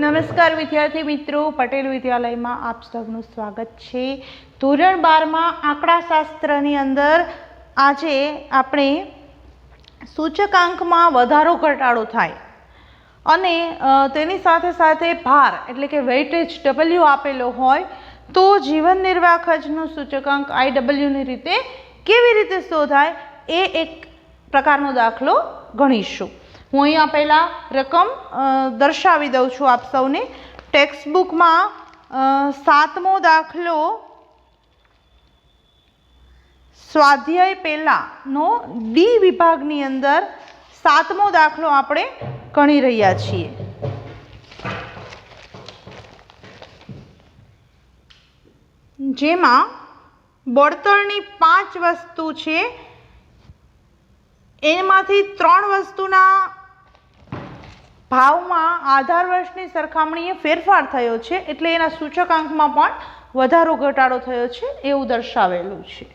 નમસ્કાર વિદ્યાર્થી મિત્રો, પટેલ વિદ્યાલયમાં આપ સૌનું સ્વાગત છે। ધોરણ 12 માં આંકડાશાસ્ત્રની અંદર આજે આપણે સૂચકાંકમાં વધારો ઘટાડો થાય અને તેની સાથે સાથે ભાર એટલે કે વેઇટેજ W આપેલો હોય તો જીવન નિર્વાહ ખર્ચનો સૂચકાંક IW ની રીતે કેવી રીતે શોધાય એ એક પ્રકારનો દાખલો ગણીશું। હું અહીંયા પહેલાં રકમ દર્શાવી દઉં છું આપ સૌને। ટેક્સ્ટ બુકમાં 7મો દાખલો સ્વાધ્યાય પહેલાંનો ડી વિભાગની અંદર 7મો દાખલો આપણે ગણી રહ્યા છીએ। જેમાં બળતણની 5 વસ્તુ છે, એમાંથી 3 વસ્તુના ભાવમાં આધાર વર્ષની સરખામણીએ ફેરફાર થયો છે, એટલે એના સૂચકાંકમાં પણ વધારો ઘટાડો થયો છે એવું દર્શાવેલું છે।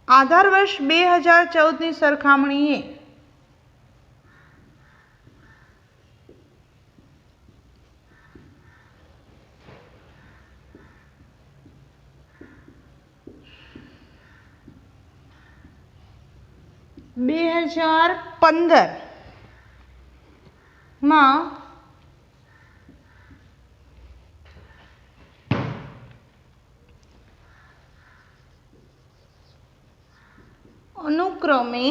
આધાર વર્ષ 2014ની સરખામણીએ માં અનુક્રમે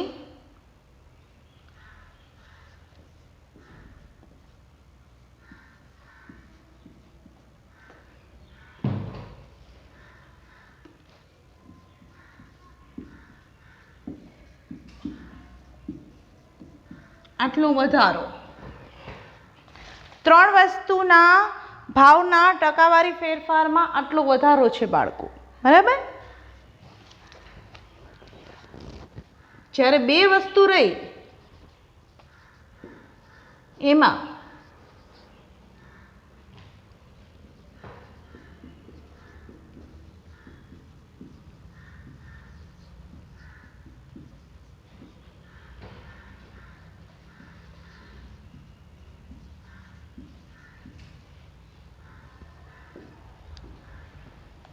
આટલો વધારો, 3 વસ્તુના ભાવના ટકાવારી ફેરફારમાં આટલો વધારો છે બાળકો, બરાબર। જ્યારે 2 વસ્તુ રહી એમાં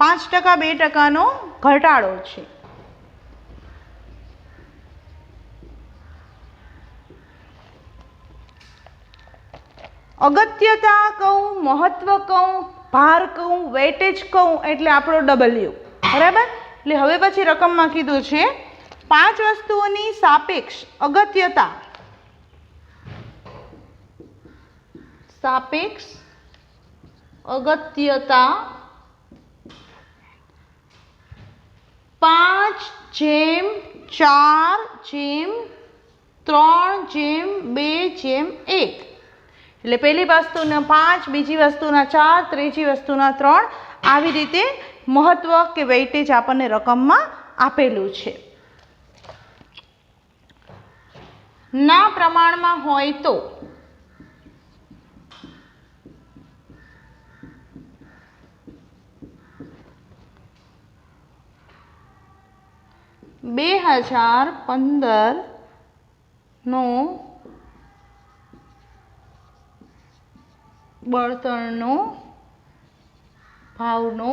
,5% 2%નો ઘટાડો છે। અગત્યતા કહું, મહત્વ કહું, ભાર કહું, વેટેજ કહું એટલે આપણો W, બરાબર। એટલે હવે પછી રકમમાં કીધું છે 5 વસ્તુઓની સાપેક્ષ અગત્યતા, સાપેક્ષ અગત્યતા 5:4:3:2:1 એટલે પહેલી વસ્તુના 5, બીજી વસ્તુના 4, ત્રીજી વસ્તુના 3, આવી રીતે મહત્વ કે વેઇટેજ આપણને રકમમાં આપેલું છે। ના પ્રમાણમાં હોય તો નો બળતણનો ભાવનો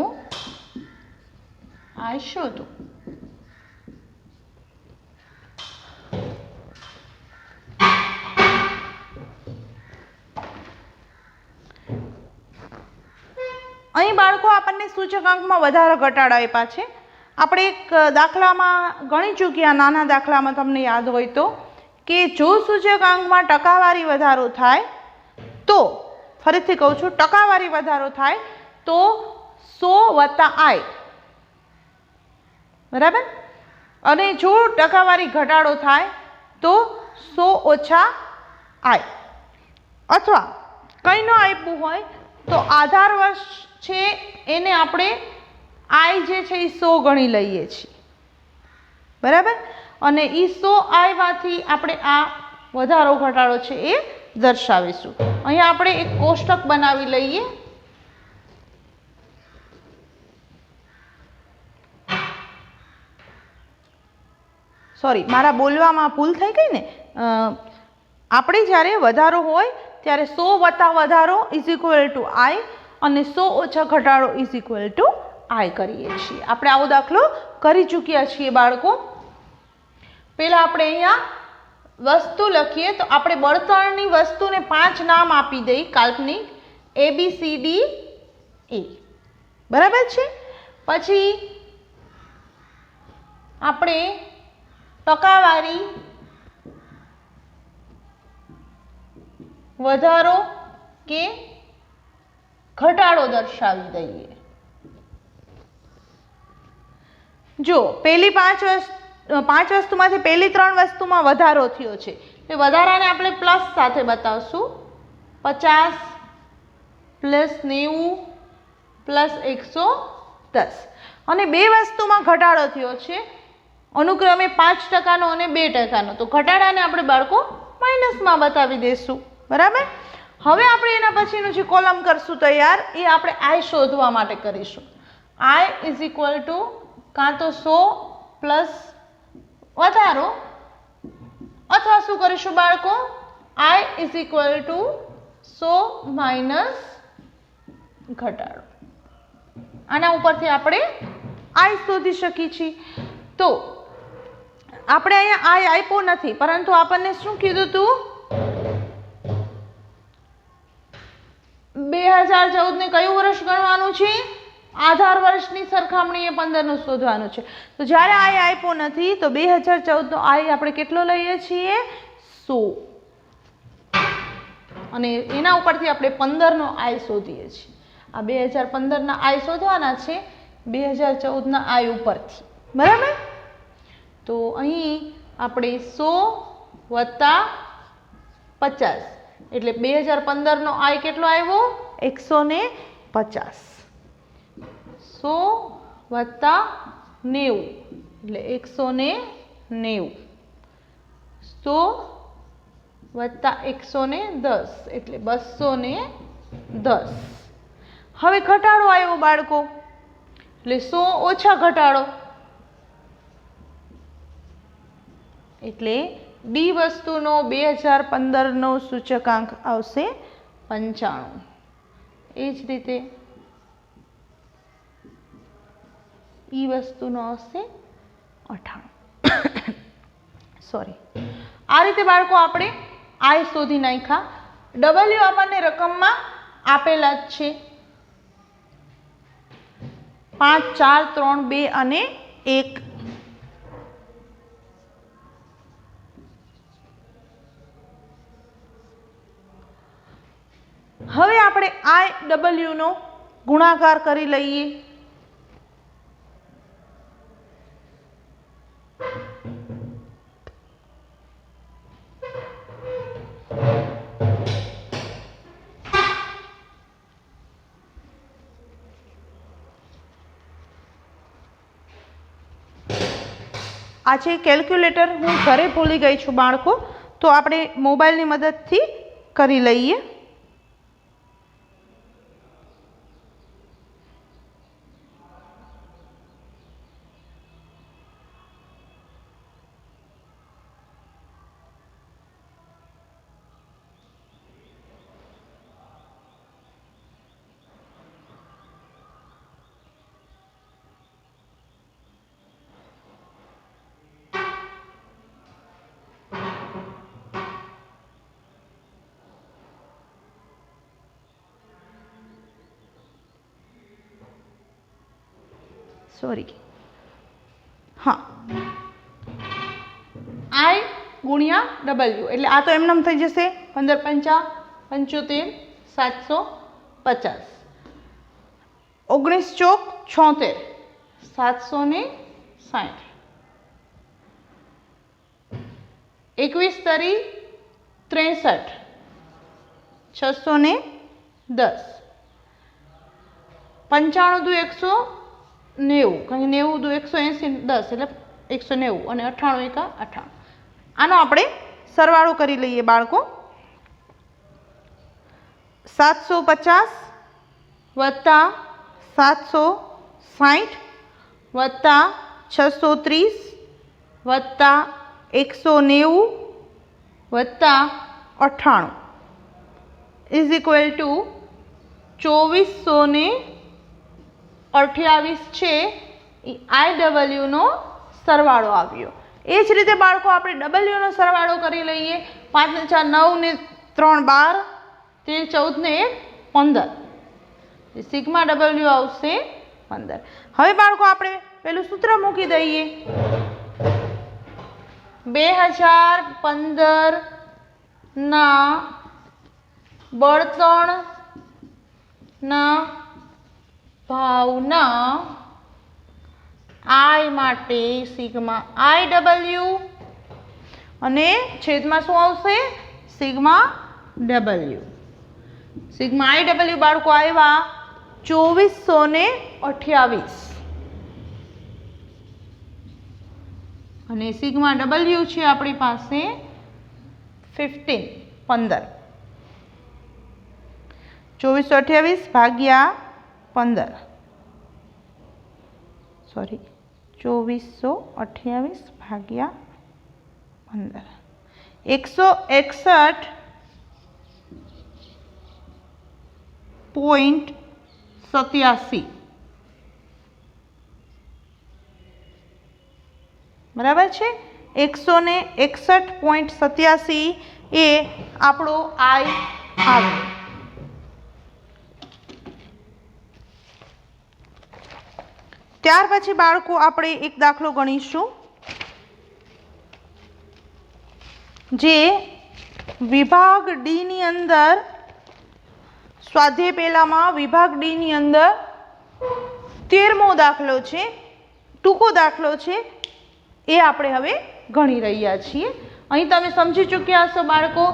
આ શોધો। અહીં બાળકો આપણને સૂચકાંકમાં વધારો ઘટાડો આપ્યા છે। આપણે એક દાખલામાં ગણી ચૂક્યા, નાના દાખલામાં તમને યાદ હોય તો, કે જો સૂચકાંકમાં ટકાવારી વધારો થાય તો, ફરીથી કહું છું, ટકાવારી વધારો થાય તો 100 + I, બરાબર। અને જો ટકાવારી ઘટાડો થાય તો 100 ઓછા આઈ, અથવા કંઈ ન આપ્યું હોય તો આધાર વર્ષ છે એને આપણે આઈ જે છે એ 100 ગણી લઈએ છીએ, બરાબર. અને એ 100 આઈમાંથી આપણે આ વધારો ઘટાડો છે એ દર્શાવીશું. અહીંયા આપણે એક કોષ્ટક બનાવી લઈએ. સોરી, મારા બોલવામાં ભૂલ થઈ ગઈ ને. આપણે જ્યારે વધારો હોય ત્યારે 100 વત્તા વધારો ઇઝ ઇક્વલ ટુ આઈ અને 100 ઓછા ઘટાડો ઇઝ ઇક્વલ ટુ આઈ કરીએ છીએ. આપણે આવો દાખલો કરી ચૂક્યા છીએ બાળકો. પહેલાં આપણે અહીંયા વસ્તુ લખીએ તો આપણે બળતણની વસ્તુને 5 નામ આપી દઈએ કાલ્પનિક, ABCD E, બરાબર છે. પછી આપણે ટકાવારી, વધારો કે ઘટાડો દર્શાવી દઈએ. જો પહેલી 5 વસ્તુમાંથી પહેલી 3 વસ્તુમાં વધારો થયો છે, એ વધારાને આપણે પ્લસ સાથે બતાવશું. 50 પ્લસ 90 પ્લસ 110. અને 2 વસ્તુમાં ઘટાડો થયો છે, અનુક્રમે 5% અને 2%. તો ઘટાડાને આપણે બાળકો માઇનસમાં બતાવી દઈશું, બરાબર. હવે આપણે એના પછીનું જે કોલમ કરશું તૈયાર, એ આપણે આઈ શોધવા માટે કરીશું. આઈ ઇઝ ઇક્વલ ટુ કાં તો 100 પ્લસ વધારો, અથવા શું કરીશું બાળકો, આઈ ઇઝ ઇક્વલ ટુ 100 માઇનસ ઘટાડો. આના ઉપરથી આપણે આઈ શોધી શકીએ છીએ. તો આપણે અહીંયા આઈ આપ્યો નથી, પરંતુ આપણને શું કીધું હતું, 2014 ને કયું વર્ષ ગણવાનું છે, આધાર વર્ષની સરખામણીએ 15નું શોધવાનું છે. તો જ્યારે આઈ આપ્યો નથી તો 2014 નો આઈ આપણે કેટલો લઈએ છીએ, 100, અને એના ઉપરથી આપણે 15નો આઈ શોધીએ છીએ. આ 2015ના આઈ શોધવાના છે 2014ના આઈ ઉપરથી, બરાબર. તો અહીં આપણે 100 વત્તા 50 એટલે 2015નો આઈ કેટલો આવ્યો, 150. 100 વત્તા 90 એટલે 190. 100 વત્તા 110 એટલે 210. હવે ઘટાડો આવ્યો બાળકો, એટલે 100 ઓછા ઘટાડો એટલે ડી વસ્તુનો 2015નો સૂચકાંક આવશે 95. એ જ રીતે ઈ વસ્તુનો આવશે 98. સોરી. આ રીતે બાળકો આપણે આઈ શોધી નાખ્યા. ડબલ્યુ આપણને રકમમાં આપેલા જ છે, 5 4 3 2 અને 1. હવે આપણે આઈ ડબલ્યુનો ગુણાકાર કરી લઈએ. આ છે કેલ્ક્યુલેટર, હું ઘરે ભૂલી ગઈ છું બાળકો, તો આપણે મોબાઈલની મદદથી કરી લઈએ. સોરી, હા, આઈ ગુણ્યા ડબલ્યુ એટલે આ તો એમનેમ થઈ જશે 15 5 75 750. 19 ચોક 76 760. 21 તરી 63, 610, 95 દુ 190, કારણ કે 90 દુ 180, 10 એટલે 190 અને 98 એકા 98. આનો આપણે સરવાળો કરી લઈએ બાળકો. 750 વત્તા 760 વત્તા 630 વત્તા 190 વત્તા 98 ઇઝ ઇક્વલ ટુ 2428 છે એ IWનો સરવાળો આવ્યો. એ જ રીતે બાળકો આપણે ડબલ્યુનો સરવાળો કરી લઈએ. 5 ને 4 9 ને 3 12, 13 14 ને 1 15, સિગ્મા ડબલ્યુ આવશે 15. હવે બાળકો આપણે પેલું સૂત્ર મૂકી દઈએ. 2015 ના બળતણના ભાવના I માટે સિગ્મા IW અને છેદમાં શું આવશે? Sigma W. સિગ્મા IW બાળકો આવ્યા 2428 અને સિગ્મા W છે આપણી પાસે 15. 2428 ભાગ્યા 15, સોરી 2428 ભાગ્યા 15, 161.87 બરાબર છે. 161.87 એ આપણો I આવે. ત્યાર પછી બાળકો આપણે એક દાખલો ગણીશું જે વિભાગ ડી ની અંદર, સ્વાધ્યાય પહેલામાં વિભાગ ડી ની અંદર 13મો દાખલો છે, ટૂંકો દાખલો છે, એ આપણે હવે ગણી રહ્યા છીએ. અહીં તમે સમજી ચૂક્યા હશો બાળકો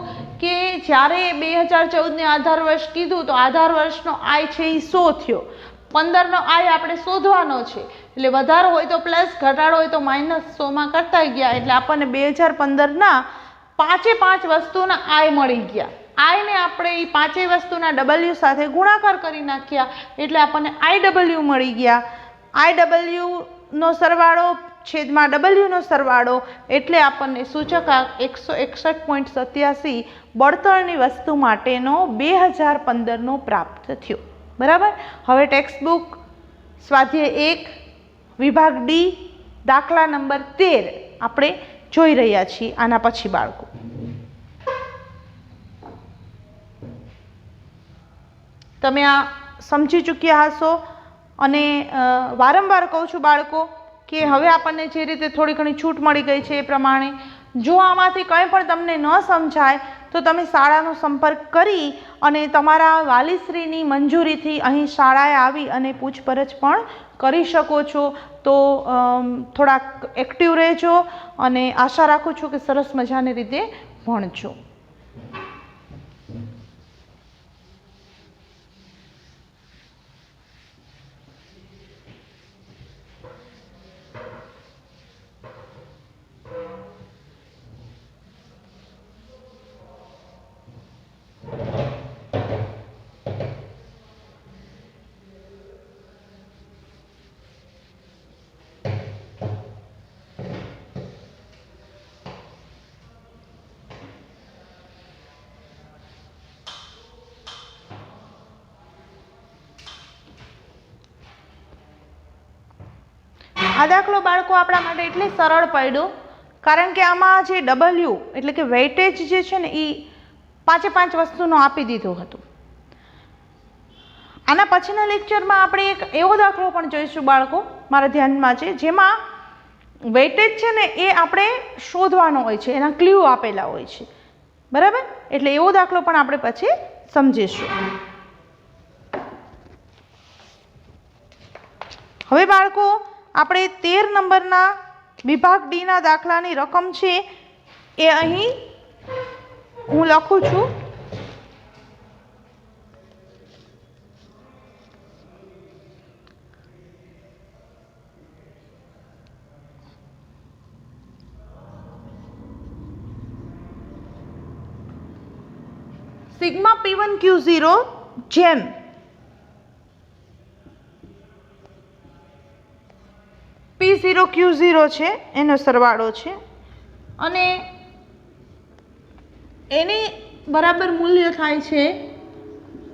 કે જ્યારે 2014ને આધાર વર્ષ કીધું તો આધાર વર્ષનો I છે એ 100 થયો. 15નો I આપણે શોધવાનો છે, એટલે વધારો હોય તો પ્લસ, ઘટાડો હોય તો -100માં કરતા ગયા, એટલે આપણને 2015ના 5 વસ્તુના I મળી ગયા. I ને આપણે એ 5 વસ્તુના W સાથે ગુણાકાર કરી નાખ્યા, એટલે આપણને IW મળી ગયા. IWનો સરવાળો છેદમાં Wનો સરવાળો, એટલે આપણને સૂચકાંક 161.87 બળતણની વસ્તુ માટેનો 2015નો પ્રાપ્ત થયો. બરાબર. હવે ટેક્સ્ટ બુક સ્વાધ્યાય 1 વિભાગ ડી દાખલા નંબર 13 આપણે જોઈ રહ્યા છીએ. આના પછી બાળકો તમે આ સમજી ચૂક્યા હશો અને વારંવાર કહું છું બાળકો કે હવે આપણને જે રીતે થોડી ઘણી છૂટ મળી ગઈ છે એ પ્રમાણે જો આમાંથી કંઈ પણ તમને ન સમજાય તો તમે શાળાનો સંપર્ક કરી અને તમારા વાલીશ્રીની મંજૂરીથી અહીં શાળાએ આવી અને પૂછપરછ પણ કરી શકો છો. તો થોડાક એક્ટિવ રહેજો અને આશા રાખું છું કે સરસ મજાની રીતે ભણજો. આ દાખલો બાળકો આપણા માટે એટલે સરળ પડ્યો કારણ કે આમાં જે W એટલે કે વેઇટેજ જે છે ને એ 5 વસ્તુનો આપી દીધું હતું. આના પછીના લેક્ચરમાં આપણે એક એવો દાખલો પણ જોઈશું બાળકો, મારા ધ્યાનમાં છે, જેમાં વેઇટેજ છે ને એ આપણે શોધવાનો હોય છે, એના ક્લ્યુ આપેલા હોય છે. બરાબર. એટલે એવો દાખલો પણ આપણે પછી સમજીશું. હવે બાળકો આપણે 13 નંબરના વિભાગ ડી ના દાખલાની રકમ છે એ અહીં હું લખું છું. સિગ્મા P1 Q0 જેમ P0 Q0 છે એનો સરવાળો છે અને એની બરાબર મૂલ્ય થાય છે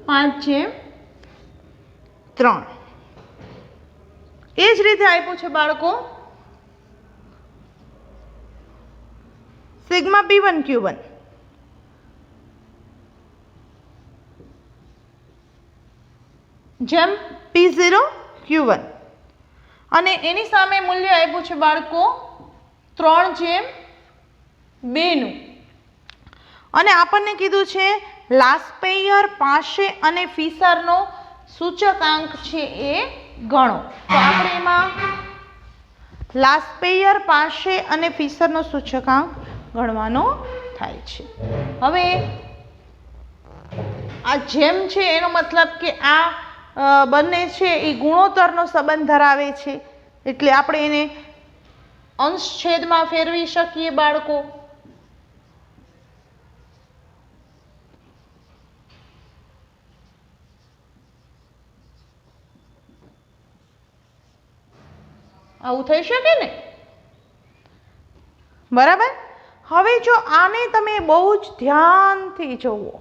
5/3. એ જ રીતે આપ્યું છે બાળકો સિગ્મા P1 Q1 જેમ P0 Q1 અને એની સામે મૂલ્ય આપ્યું છે બાળકો 3/2 નું અને આપણને કીધું છે લાસ્પેયર પાસે અને ફિશરનો સૂચકાંક છે એ ગણો. તો આપણે એમાં લાસ્પેયર પાસે અને ફિશરનો સૂચકાંક ગણવાનો થાય છે. હવે આ જેમ છે એનો મતલબ કે આ બંને છે એ ગુણોત્તરનો સંબંધ ધરાવે છે એટલે આપણે એને અંશ છેદમાં ફેરવી શકીએ બાળકો. આવું થઈ શકે ને, બરાબર. હવે જો આને તમે બહુ જ ધ્યાનથી જુઓ,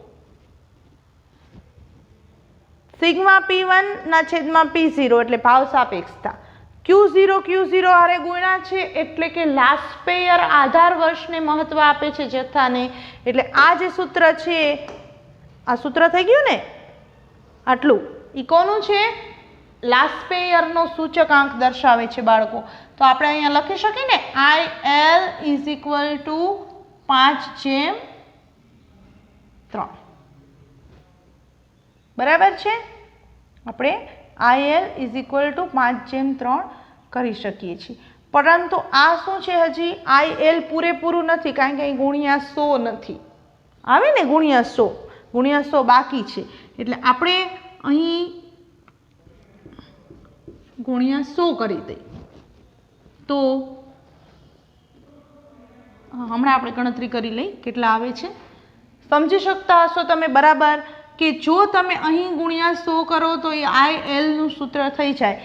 સિગ્મા P1 ના છેદમાં P0 એટલે ભાવ સાપેક્ષતા, Q0 હારે ગુણ્યા છે એટલે કે લાસ્પેયર આધાર વર્ષને મહત્વ આપે છે જથ્થાને. એટલે આ જે સૂત્ર છે આ સૂત્ર થઈ ગયું ને આટલું, એ કોનું છે? લાસ્પેયરનો સૂચકાંક દર્શાવે છે બાળકો. તો આપણે અહીંયા લખી શકીએ ને IL = 5/3. બરાબર છે. આપણે IL = 5/3 કરી શકીએ છીએ. પરંતુ આ શું છે, હજી IL પૂરેપૂરું નથી કારણ કે અહીં ગુણ્યા 100 નથી આવે ને, ગુણ્યા 100 બાકી છે એટલે આપણે અહીં ગુણ્યા 100 કરી દઈએ. તો હમણાં આપણે ગણતરી કરી લઈ કેટલા આવે છે. સમજી શકતા હશો તમે બરાબર કે જો તમે અહીં ગુણ્યા 100 કરો તો એ IL નું સૂત્ર થઈ જાય.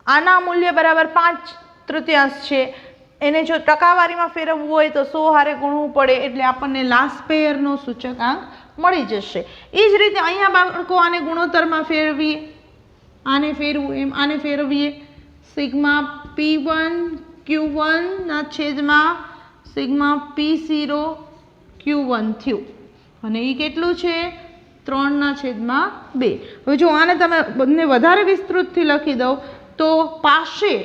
આના મૂલ્ય બરાબર 5/3 છે. એને જો ટકાવારીમાં ફેરવવું હોય તો 100 હારે ગુણવું પડે એટલે આપણને લાસ્પેયરનો સૂચકાંક મળી જશે. એ જ રીતે અહીંયા બાળકો આને ગુણોત્તરમાં ફેરવીએ, આને ફેરવું એમ આને ફેરવીએ. સિગ્મા P1 Q1 ના છેદમાં સિગ્મા P0 Q1 થયું અને એ કેટલું છે? 3/2. હવે જો આને તમે બંને વધારે વિસ્તૃતથી લખી દો તો પાસે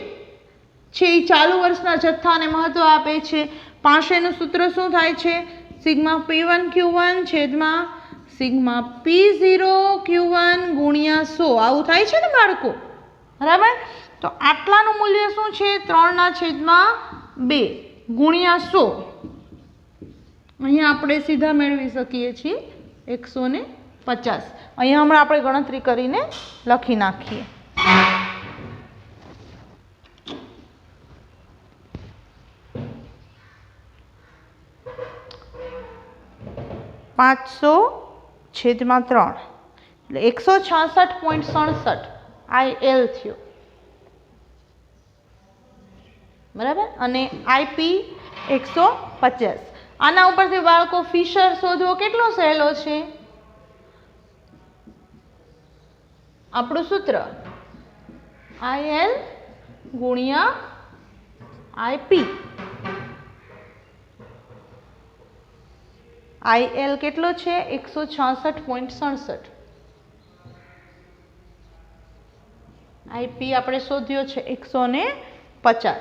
છે એ ચાલુ વર્ષના જથ્થાને મહત્વ આપે છે. પાસેનું સૂત્ર શું થાય છે? સિગ્મા P1 Q1 છેદમાં સિગ્મા P0 Q1 ગુણ્યા 100. આવું થાય છે ને બાળકો, બરાબર. તો આટલાનું મૂલ્ય શું છે? 3/2 ગુણ્યા 100. અહીંયા આપણે સીધા મેળવી શકીએ છીએ 150. અહીંયા હમણાં આપણે ગણતરી કરીને લખી નાખીએ. 500/3 એટલે 166.67 IL થયો, બરાબર. અને IP 150. આના ઉપરથી બાળકો ફિશર શોધવો કેટલો સહેલો છે. આપણું સૂત્ર IL ગુણ્યા IP. IL કેટલો છે? 166.67. IP આપણે શોધ્યો છે 150.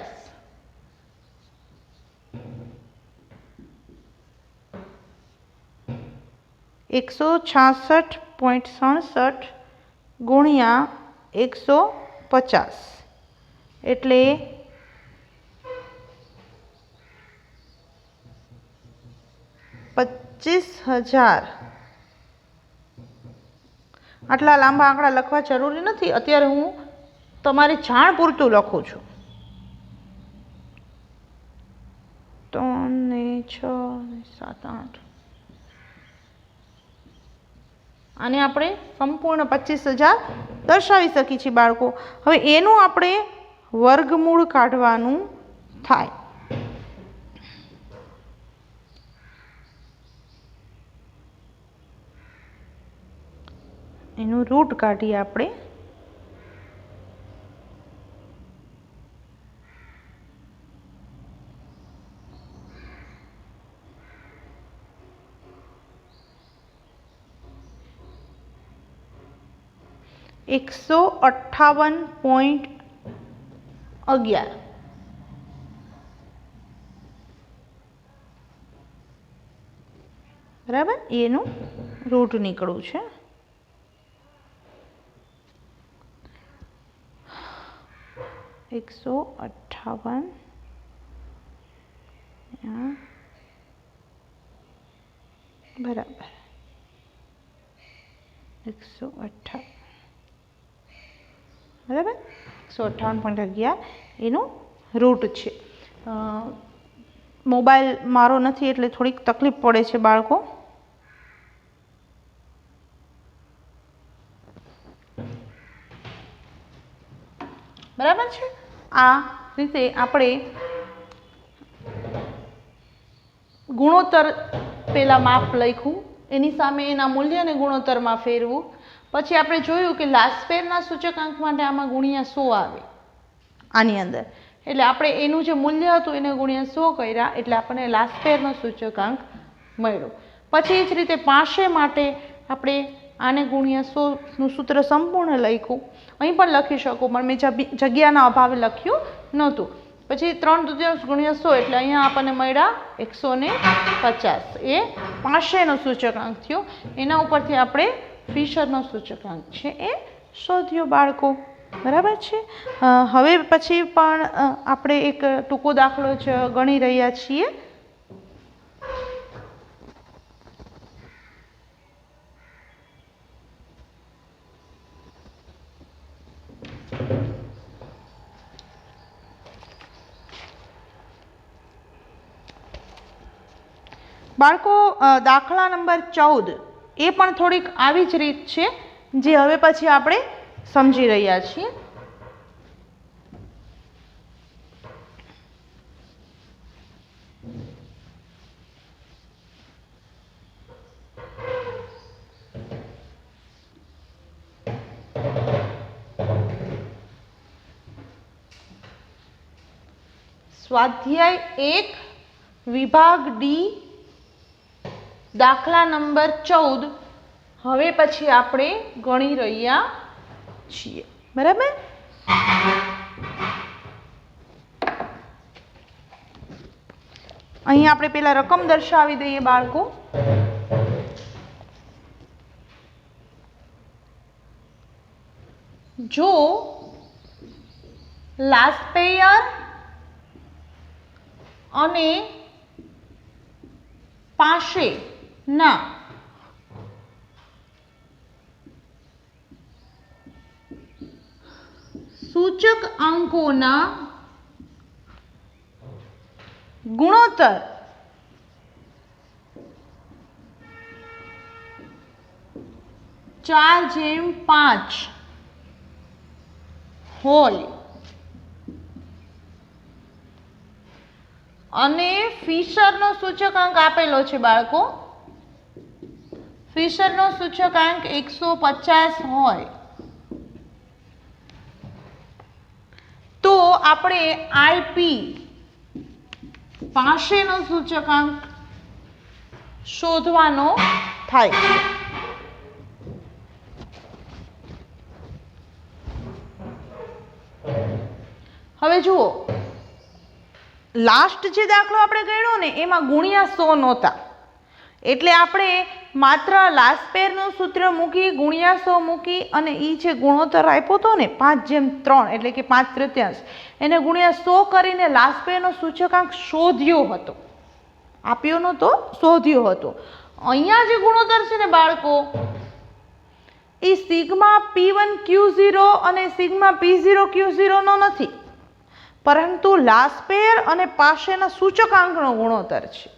(166.67) ગુણ્યા 150 એટલે 25,000 આટલા લાંબા આંકડા લખવા જરૂરી નથી, અત્યારે હું તમારી જાણ પૂરતું લખું છું. 3 ને 6 ને 7 8 આને આપણે સંપૂર્ણ 25,000 દર્શાવી શકીએ છીએ બાળકો. હવે એનું આપણે વર્ગમૂળ કાઢવાનું થાય. એનું રૂટ કાઢીએ આપણે. $158.11 બરાબર, એનું રૂટ નીકળવું છે. $158 બરાબર 158 બરાબર 158.11 એનું રૂટ છે. મોબાઈલ મારો નથી એટલે થોડીક તકલીફ પડે છે બાળકો. બરાબર છે. આ રીતે આપણે ગુણોત્તર પહેલાં માપ લખ્યું, એની સામે એના મૂલ્યને ગુણોત્તરમાં ફેરવું. પછી આપણે જોયું કે લાસ્ટપેરના સૂચકાંક માટે આમાં ગુણ્યા 100 આવે આની અંદર, એટલે આપણે એનું જે મૂલ્ય હતું એને ગુણ્યા 100 કર્યા એટલે આપણને લાસ્ટપેરનો સૂચકાંક મળ્યો. પછી એ જ રીતે 500 માટે આપણે આને ગુણ્યા 100નું સૂત્ર સંપૂર્ણ લખ્યું. અહીં પણ લખી શકું પણ મેં જગ્યાના અભાવે લખ્યું નહોતું. પછી 3/3 ગુણ્યા 100 એટલે અહીંયા આપણને મળ્યા 150. એ 500નો સૂચકાંક થયો. એના ઉપરથી આપણે ફિશરનો સૂચકાંક છે એ શોધ્યો બાળકો. બરાબર છે. હવે પછી પણ આપણે એક ટૂંકો દાખલો જ ગણી રહ્યા છીએ. બાળકો દાખલા નંબર 14 એ પણ થોડીક આવી જ રીત છે જે હવે પછી આપણે સમજી રહ્યા છીએ. સ્વાધ્યાય 1 વિભાગ ડી દાખલા નંબર 14 હવે પછી આપણે ગણી રહ્યા છીએ. બરાબર. અહીં આપણે પેલા રકમ દર્શાવી દઈએ બાળકો. જો લાસ્ટપેયર અને પાસે ના સૂચક અંકોના ગુણોત્તર 4:5 હોય અને ફિશરનો સૂચકાંક આપેલો છે બાળકો. ફિશરનો સૂચકાંક 150 હોય તો આપણે આઈપી પાસેનો સૂચકાંક શોધવાનો થાય છે. હવે જુઓ, લાસ્ટ જે દાખલો આપણે ગણ્યો ને એમાં ગુણ્યા 100 નહોતા, એટલે આપણે માત્ર લાસ્ટપેરનું સૂત્ર મૂકી ગુણ્યા 100 મૂકી અને એ જે ગુણોત્તર આપ્યો હતો ને 5:3 એટલે કે 5/3 એને ગુણ્યા 100 કરીને લાસ્ટપેરનો સૂચકાંક શોધ્યો હતો. આપ્યો નહોતો, શોધ્યો હતો. અહીંયા જે ગુણોત્તર છે ને બાળકો એ સિગ્મા P1Q0 અને સિગ્મા P0Q0 નો નથી, પરંતુ લાસ્પેયર અને પાશેના સૂચકાંકનો ગુણોત્તર છે.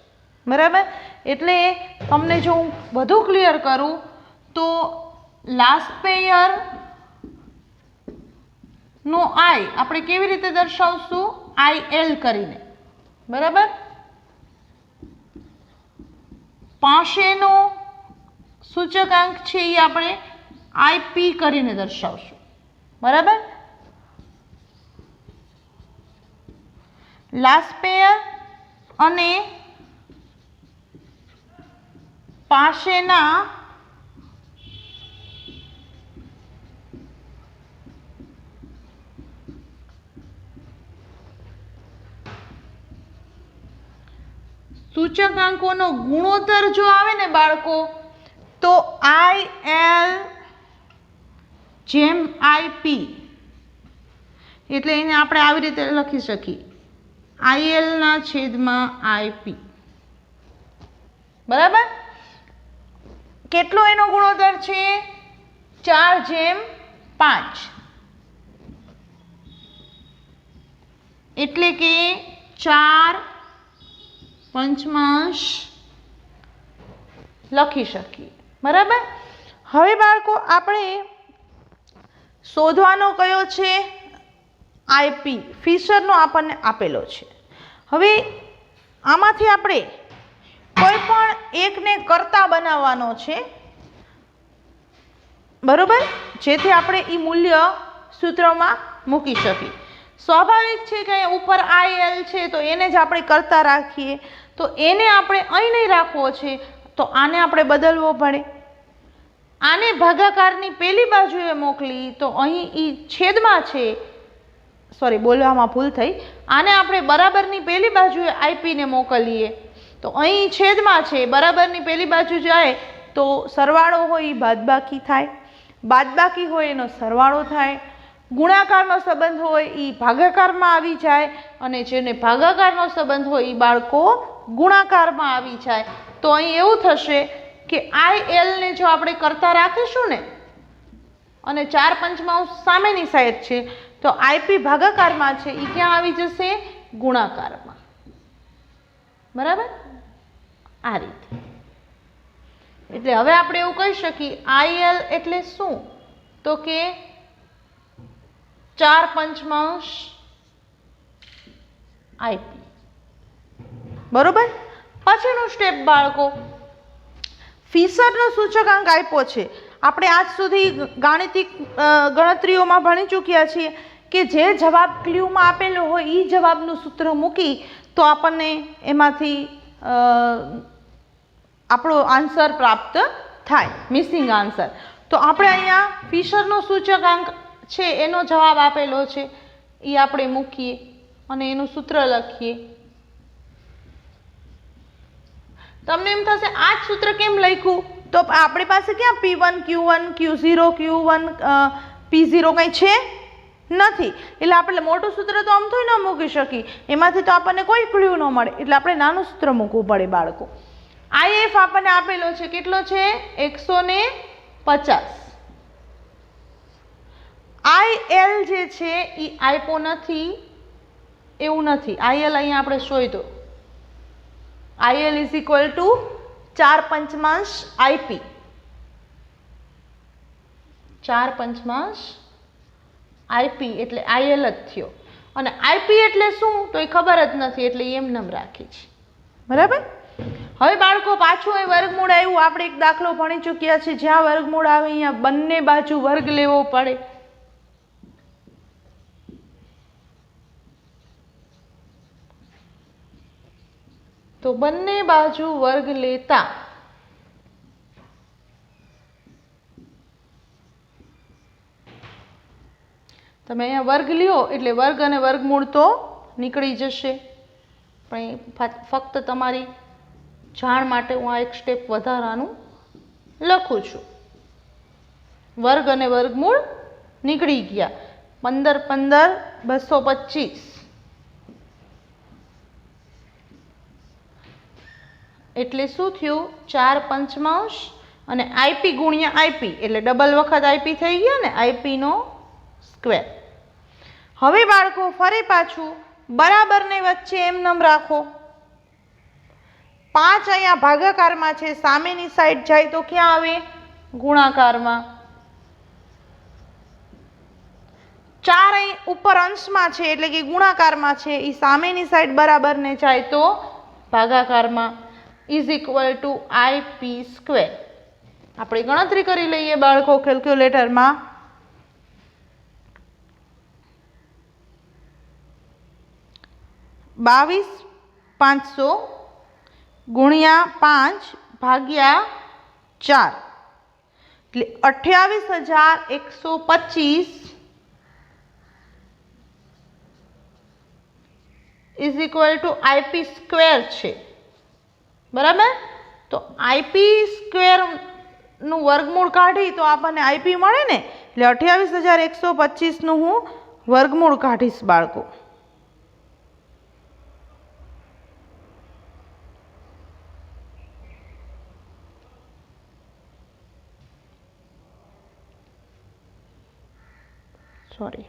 બરાબર. એટલે તમને જો હું વધુ ક્લિયર કરું તો લાસ્પેયર નો આઈ આપણે કેવી રીતે દર્શાવશું? IL કરીને. બરાબર. પાશેનો સૂચકાંક છે એ આપણે IP કરીને દર્શાવશું. બરાબર. લાસ્પેયર અને પાશેના સૂચકાંકોનો ગુણોત્તર જો આવે ને બાળકો તો IL જેમ IP, એટલે એને આપણે આવી રીતે લખી શકીએ, IL ના છેદમાં IP. બરાબર. કેટલો એનો ગુણોત્તર છે? 4:5, એટલે કે 4/5 લખી શકીએ. બરાબર. હવે બાળકો આપણે શોધવાનો કયો છે? IP, ફિશરનો આપણને આપેલો છે. હવે આમાંથી આપણે કોઈ પણ એકને કર્તા બનાવવાનો છે. બરોબર. જેથી આપણે એ મૂલ્ય સૂત્રમાં મૂકી શકીએ. સ્વાભાવિક છે કે ઉપર IL છે તો એને જ આપણે કર્તા રાખીએ, તો એને આપણે અહીં નહીં રાખવો છે, તો આને આપણે બદલવો પડે. આને ભાગાકારની પેલી બાજુએ મોકલી તો અહીં એ છેદમાં છે, સોરી બોલવામાં ભૂલ થઈ, આને આપણે બરાબરની પેલી બાજુએ IP ને મોકલીએ તો અહીં છેદમાં છે, બરાબરની પેલી બાજુ જાય તો સરવાળો હોય એ બાદબાકી થાય, બાદબાકી હોય એનો સરવાળો થાય, ગુણાકારનો સંબંધ હોય એ ભાગાકારમાં આવી જાય, અને જેને ભાગાકારનો સંબંધ હોય એ બાળકો ગુણાકારમાં આવી જાય. તો અહીં એવું થશે કે IL ને જો આપણે કરતા રાખીશું ને અને 4/5 સામેની સાઈડ છે તો IP ભાગાકારમાં છે એ ક્યાં આવી જશે? ગુણાકારમાં. બરાબર. આ રીતે. એટલે હવે આપણે એવું કહી શકીએ IL એટલે શું? તો કે 4/5 IP. બરોબર. પછીનું સ્ટેપ બાળકો, ફિશરનો સૂચકાંક આપ્યો છે. આપણે આજ સુધી ગાણિતિક ગણતરીઓમાં ભણી ચૂક્યા છીએ કે જે જવાબ ક્લ્યુમાં આપેલો હોય એ જવાબનું સૂત્ર મૂકી તો આપણને એમાંથી આપણો આન્સર પ્રાપ્ત થાય, મિસિંગ આન્સર. તો આપણે અહીંયા ફિશરનો સૂચકાંક છે એનો જવાબ આપેલો છે એ આપણે મૂકીએ અને એનું સૂત્ર લખીએ. તમને એમ થશે આ જ સૂત્ર કેમ લખ્યું? તો આપણી પાસે ક્યાં P1 Q1 Q0 Q1 P0 કંઈ છે નથી, એટલે આપણે મોટું સૂત્ર તો આમ થોડી ન મૂકી શકીએ, એમાંથી તો આપણને કોઈ ક્લ્યુ ન મળે, એટલે આપણે નાનું સૂત્ર મૂકવું પડે બાળકો. IF આપણને આપેલો છે, કેટલો છે? 150. IL જે છે એ આપ્યો નથી એવું નથી, IL અહીંયા આપણે શોધ્યો. IL = 4/5 IP. 4/5 IP એટલે IL જ થયો, અને IP એટલે શું તો એ ખબર જ નથી, એટલે એમ નામ રાખી છે. બરાબર. હવે બાળકો પાછું અહીં વર્ગમૂળ આવ્યું. આપણે એક દાખલો ભણી ચૂક્યા છે, જ્યાં વર્ગમૂળ આવે અહીંયા બંને બાજુ વર્ગ લેવો પડે. તો બંને બાજુ વર્ગ લેતા તમે અહીંયા વર્ગ લ્યો એટલે વર્ગ અને વર્ગમૂળ તો નીકળી જશે, પણ ફક્ત તમારી જાણ માટે હું આ એક સ્ટેપ વધારાનું લખું છું. વર્ગ અને વર્ગમૂળ નીકળી ગયા. 15 15 225. એટલે શું થયું 4 પંચમાંશ અને આઈપી ગુણ્યા આઈપી એટલે ડબલ વખત આઈપી થઈ ગયા ને, આઈપીનો સ્ક્વેર. હવે બાળકો ફરી પાછું બરાબરને વચ્ચે એમનેમ રાખો. 5 અહીંયા ભાગાકારમાં છે, સામેની સાઈડ જાય તો ક્યાં આવે? ગુણાકારમાં. 4 અહીં ઉપર અંશમાં છે એટલે કે ગુણાકારમાં છે, એ સામેની સાઈડ બરાબરને જાય તો ભાગાકારમાં. Is equal to IP square. આપણે ગણતરી કરી લઈએ બાળકો કેલ્ક્યુલેટરમાં. 22,500 ગુણ્યા 5 ભાગ્યા 4 એટલે 28,125 is equal to IP square છે. બરાબર? તો આઈપી સ્ક્વેરનું વર્ગમૂળ કાઢી તો આપણને આઈપી મળે ને, એટલે 28,125નું હું વર્ગમૂળ કાઢીશ બાળકો. સોરી,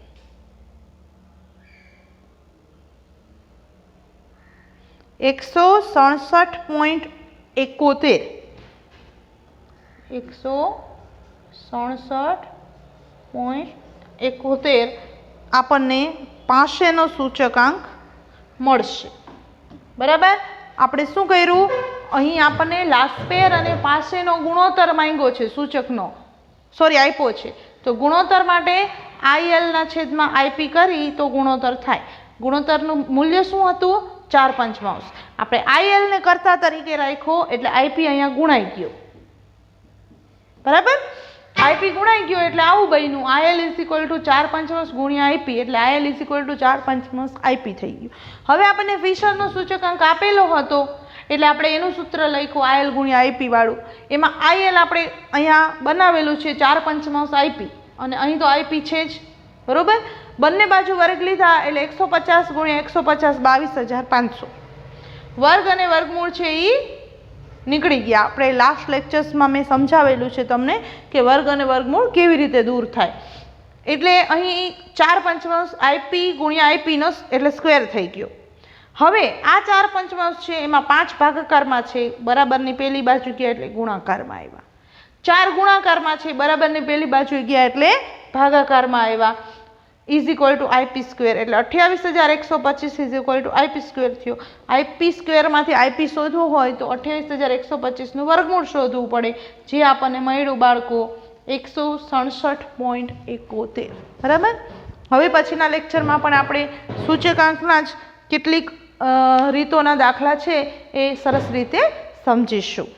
167.71 167.71 આપણને પાસેનો સૂચકાંક મળશે. બરાબર? આપણે શું કર્યું? અહીં આપણને લાસ્પેર અને પાસેનો ગુણોત્તર માંગ્યો છે, સૂચકનો આપ્યો છે. તો ગુણોત્તર માટે આઈએલના છેદમાં આઈપી કરી તો ગુણોત્તર થાય. ગુણોત્તરનું મૂલ્ય શું હતું? 4 પંચમાંશ. આપણે આઈએલને કરતા તરીકે રાખ્યો એટલે આઈપી અહીંયા ગુણાઈ ગયો. બરાબર? આઈપી ગુણાઈ ગયો એટલે આવું બન્યું, આઈએલ ઇઝ ઇક્વલ ટુ 4 પંચમાંશ ગુણ્યા આઈપી એટલે આઈએલ ઇઝ ઇક્વલ ટુ 4 પંચમાંશ આઈપી થઈ ગયું. હવે આપણને ફિશરનો સૂચકાંક આપેલો હતો એટલે આપણે એનું સૂત્ર લખ્યું આઈએલ ગુણ્યા આઈપી વાળું. એમાં આઈએલ આપણે અહીંયા બનાવેલું છે 4 પંચમાંશ આઈપી અને અહીં તો આઈપી છે જ. બરોબર? બંને બાજુ વર્ગ લીધા એટલે 150 ગુણ્યા 150 22,500 વર્ગ અને વર્ગમૂળ છે એ નીકળી ગયા. આપણે લાસ્ટ લેક્ચર્સમાં મેં સમજાવેલું છે તમને કે વર્ગ અને વર્ગમૂળ કેવી રીતે દૂર થાય. એટલે અહીં 4 પંચમાંશ આઈપી ગુણ્યા આઈપીનો એટલે સ્ક્વેર થઈ ગયો. હવે આ 4 પંચમાંશ છે એમાં 5 ભાગાકારમાં છે, બરાબરની પેલી બાજુ ગયા એટલે ગુણાકારમાં આવ્યા. 4 ગુણાકારમાં છે, બરાબરની પેલી બાજુ ગયા એટલે ભાગાકારમાં આવ્યા. Is equal to IP square એટલે 28,125 is equal to IP square થયો. આઈપી સ્ક્વેરમાંથી આઈપી શોધવું હોય તો 28,125નું વર્ગમૂળ શોધવું પડે, જે આપણને મળ્યું બાળકો 167.71. બરાબર? હવે પછીના લેક્ચરમાં પણ આપણે સૂચકાંકના જ કેટલીક રીતોના દાખલા છે એ સરસ રીતે સમજીશું.